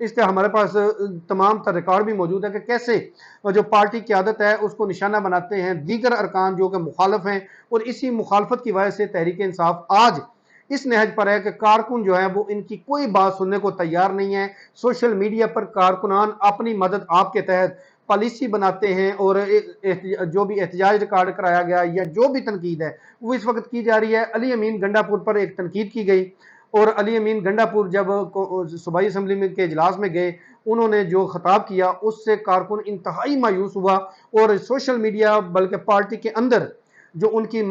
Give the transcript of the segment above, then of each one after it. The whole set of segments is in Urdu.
اس کا ہمارے پاس تمام تر ریکارڈ بھی موجود ہے کہ کیسے جو پارٹی قیادت ہے اس کو نشانہ بناتے ہیں دیگر ارکان جو کہ مخالف ہیں، اور اسی مخالفت کی وجہ سے تحریک انصاف آج اس نہج پر ہے کہ کارکن جو ہے وہ ان کی کوئی بات سننے کو تیار نہیں ہے۔ سوشل میڈیا پر کارکنان اپنی مدد آپ کے تحت پالیسی بناتے ہیں، اور جو بھی احتجاج ریکارڈ کرایا گیا یا جو بھی تنقید ہے وہ اس وقت کی جا رہی ہے۔ علی امین گنڈا پور پر ایک تنقید کی گئی، اور علی امین گنڈا پور جب صوبائی اسمبلی میں کے اجلاس میں گئے، انہوں نے جو خطاب کیا اس سے کارکن انتہائی مایوس ہوا، اور سوشل میڈیا بلکہ پارٹی کے اندر جو ان کی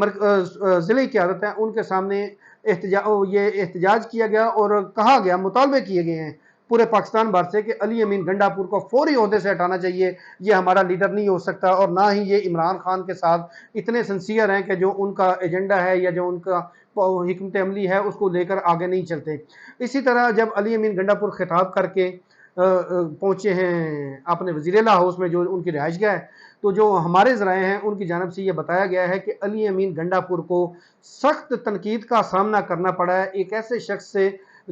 ضلعی قیادت ہے ان کے سامنے یہ احتجاج کیا گیا، اور کہا گیا، مطالبے کیے گئے ہیں پورے پاکستان بھر سے کہ علی امین گنڈا پور کو فوری عہدے سے ہٹانا چاہیے، یہ ہمارا لیڈر نہیں ہو سکتا، اور نہ ہی یہ عمران خان کے ساتھ اتنے سنسیئر ہیں کہ جو ان کا ایجنڈا ہے یا جو ان کا حکمت عملی ہے اس کو لے کر آگے نہیں چلتے۔ اسی طرح جب علی امین گنڈا پور خطاب کر کے پہنچے ہیں اپنے وزیر اعلیٰ ہاؤس میں جو ان کی رہائش گاہ ہے، تو جو ہمارے ذرائع ہیں ان کی جانب سے یہ بتایا گیا ہے کہ علی امین گنڈا پور کو سخت تنقید کا سامنا کرنا پڑا ہے ایک ایسے شخص سے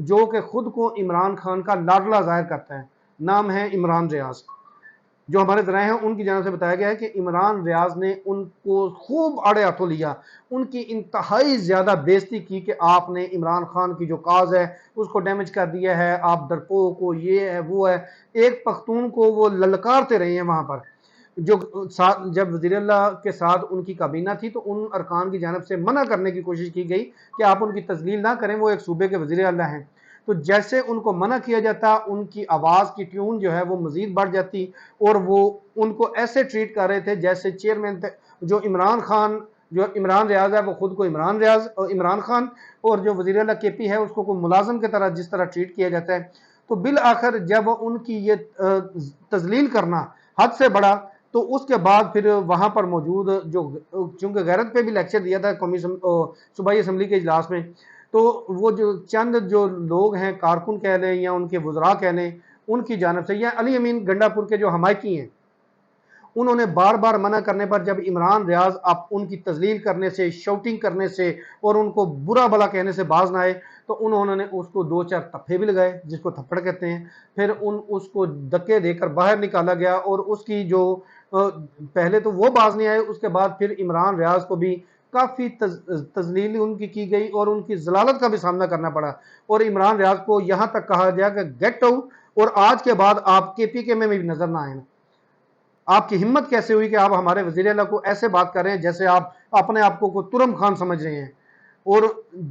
جو کہ خود کو عمران خان کا لاڈلا ظاہر کرتا ہے، نام ہے عمران ریاض۔ جو ہمارے ذرائع ہیں ان کی جانب سے بتایا گیا ہے کہ عمران ریاض نے ان کو خوب آڑے ہاتھوں لیا، ان کی انتہائی زیادہ بےزتی کی کہ آپ نے عمران خان کی جو کاز ہے اس کو ڈیمیج کر دیا ہے، آپ ڈرپوک کو یہ ہے وہ ہے، ایک پختون کو وہ للکارتے رہے ہیں وہاں پر۔ جو جب وزیر اللہ کے ساتھ ان کی کابینہ تھی تو ان ارکان کی جانب سے منع کرنے کی کوشش کی گئی کہ آپ ان کی تذلیل نہ کریں، وہ ایک صوبے کے وزیر اعلیٰ ہیں۔ تو جیسے ان کو منع کیا جاتا، ان کی آواز کی ٹیون جو ہے وہ مزید بڑھ جاتی، اور وہ ان کو ایسے ٹریٹ کر رہے تھے جیسے چیئرمین تھے جو عمران ریاض ہے وہ خود کو عمران خان، اور جو وزیر اعلیٰ کے پی ہے اس کو کوئی ملازم کی طرح جس طرح ٹریٹ کیا جاتا ہے۔ تو بالآخر جب ان کی یہ تذلیل کرنا حد سے بڑا، تو اس کے بعد پھر وہاں پر موجود جو چونکہ غیرت پہ بھی لیکچر دیا تھا صوبائی اسمبلی کے اجلاس میں، تو وہ جو چند جو لوگ ہیں کارکن کہہ لیں یا ان کے وزراء کہہ لیں، ان کی جانب سے یا علی امین گنڈا پور کے جو حمایتی ہیں، انہوں نے بار بار منع کرنے پر جب عمران ریاض ان کی تذلیل کرنے سے، شاؤٹنگ کرنے سے اور ان کو برا بلا کہنے سے باز نہ آئے، تو انہوں نے اس کو 2-4 تھپے بھی لگائے جس کو تھپڑ کہتے ہیں، پھر اس کو دھکے دے کر باہر نکالا گیا، اور اس کی جو پہلے تو وہ باز نہیں آئے، اس کے بعد پھر عمران ریاض کو بھی کافی تذلیل ان کی گئی اور ان کی ضلالت کا بھی سامنا کرنا پڑا، اور عمران ریاض کو یہاں تک کہا گیا کہ گیٹ آؤٹ، اور آج کے بعد آپ کے پی کے میں بھی نظر نہ آئیں۔ آپ کی ہمت کیسے ہوئی کہ آپ ہمارے وزیر اعلیٰ کو ایسے بات کر رہے ہیں جیسے آپ اپنے آپ کو کوئی ترم خان سمجھ رہے ہیں؟ اور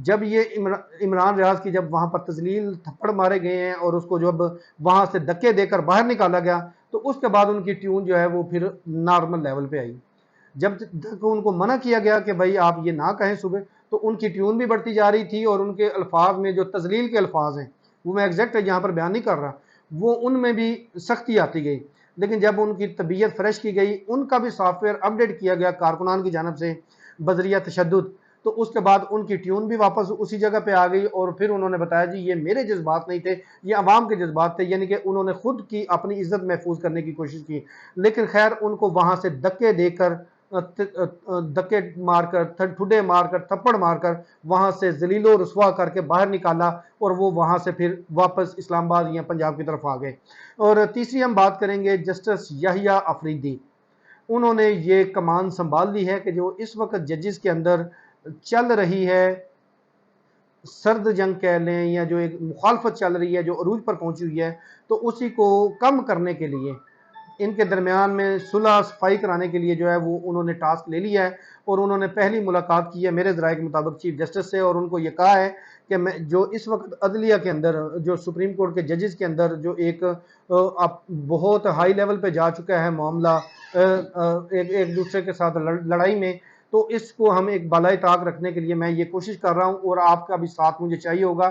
جب یہ عمران ریاض کی جب وہاں پر تذلیل تھپڑ مارے گئے ہیں اور اس کو جب وہاں سے دھکے دے کر باہر نکالا گیا، تو اس کے بعد ان کی ٹیون جو ہے وہ پھر نارمل لیول پہ آئی۔ جب ان کو منع کیا گیا کہ بھائی آپ یہ نہ کہیں صبح، تو ان کی ٹیون بھی بڑھتی جا رہی تھی، اور ان کے الفاظ میں جو تذلیل کے الفاظ ہیں وہ میں ایگزیکٹ یہاں پر بیان نہیں کر رہا، وہ ان میں بھی سختی آتی گئی۔ لیکن جب ان کی طبیعت فریش کی گئی، ان کا بھی سافٹ ویئر اپڈیٹ کیا گیا کارکنان کی جانب سے بذریعہ تشدد، تو اس کے بعد ان کی ٹیون بھی واپس اسی جگہ پہ آ گئی، اور پھر انہوں نے بتایا جی یہ میرے جذبات نہیں تھے، یہ عوام کے جذبات تھے، یعنی کہ انہوں نے خود کی اپنی عزت محفوظ کرنے کی کوشش کی۔ لیکن خیر ان کو وہاں سے دھکے دے کر، دھکے مار کر، ٹھڈے مار کر، تھپڑ مار کر وہاں سے ذلیل و رسوا کر کے باہر نکالا، اور وہ وہاں سے پھر واپس اسلام آباد یا پنجاب کی طرف آ گئے۔ اور تیسری ہم بات کریں گے جسٹس یحییٰ آفریدی۔ انہوں نے یہ کمان سنبھال لی ہے کہ جو اس وقت ججز کے اندر چل رہی ہے سرد جنگ کہہ لیں یا جو ایک مخالفت چل رہی ہے جو عروج پر پہنچی ہوئی ہے، تو اسی کو کم کرنے کے لیے ان کے درمیان میں صلح صفائی کرانے کے لیے جو ہے وہ انہوں نے ٹاسک لے لیا ہے، اور انہوں نے پہلی ملاقات کی ہے میرے ذرائع کے مطابق چیف جسٹس سے، اور ان کو یہ کہا ہے کہ میں جو اس وقت عدلیہ کے اندر جو سپریم کورٹ کے ججز کے اندر جو ایک بہت ہائی لیول پہ جا چکا ہے معاملہ ایک دوسرے کے ساتھ لڑائی میں، تو اس کو ہم ایک بالائے طاق رکھنے کے لیے میں یہ کوشش کر رہا ہوں، اور آپ کا بھی ساتھ مجھے چاہیے ہوگا۔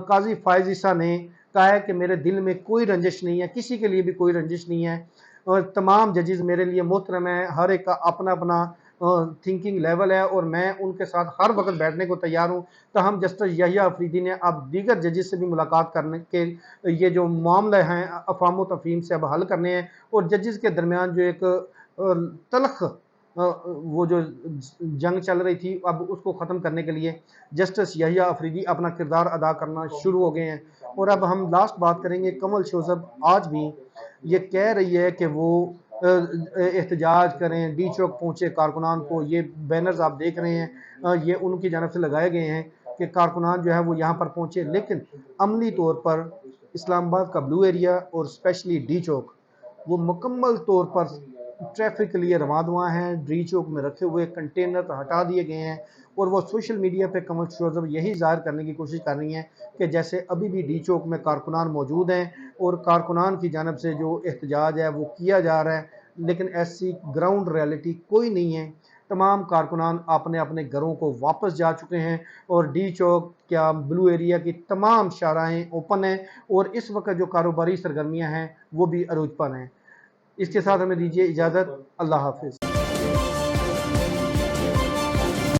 قاضی فائز عیسیٰ نے کہا ہے کہ میرے دل میں کوئی رنجش نہیں ہے، کسی کے لیے بھی کوئی رنجش نہیں ہے، اور تمام ججز میرے لیے محترم ہیں، ہر ایک کا اپنا اپنا تھنکنگ لیول ہے، اور میں ان کے ساتھ ہر وقت بیٹھنے کو تیار ہوں۔ تاہم جسٹس یحییٰ آفریدی نے اب دیگر ججز سے بھی ملاقات کرنے کے یہ جو معاملے ہیں افہام و تفہیم سے اب حل کرنے ہیں، اور ججز کے درمیان جو ایک تلخ وہ جو جنگ چل رہی تھی اب اس کو ختم کرنے کے لیے جسٹس یحییٰ افریدی اپنا کردار ادا کرنا شروع ہو گئے ہیں۔ اور اب ہم لاسٹ بات کریں گے، کنول شوذب آج بھی یہ کہہ رہی ہے کہ وہ احتجاج کریں، ڈی چوک پہنچے کارکنان کو، یہ بینرز آپ دیکھ رہے ہیں یہ ان کی جانب سے لگائے گئے ہیں کہ کارکنان جو ہے وہ یہاں پر پہنچے، لیکن عملی طور پر اسلام آباد کا بلو ایریا اور اسپیشلی ڈی چوک وہ مکمل طور پر ٹریفک کے لیے رواں ہیں۔ ڈی چوک میں رکھے ہوئے کنٹینر ہٹا دیے گئے ہیں اور وہ سوشل میڈیا پہ کنول شوذب یہی ظاہر کرنے کی کوشش کر رہی ہیں کہ جیسے ابھی بھی ڈی چوک میں کارکنان موجود ہیں اور کارکنان کی جانب سے جو احتجاج ہے وہ کیا جا رہا ہے، لیکن ایسی گراؤنڈ ریالٹی کوئی نہیں ہے۔ تمام کارکنان اپنے اپنے گھروں کو واپس جا چکے ہیں اور ڈی چوک کیا بلو ایریا کی تمام شاہراہیں اوپن ہیں اور اس وقت جو کاروباری سرگرمیاں ہیں وہ بھی عروج پر ہیں۔ اس کے ساتھ ہمیں دیجیے اجازت، اللہ حافظ۔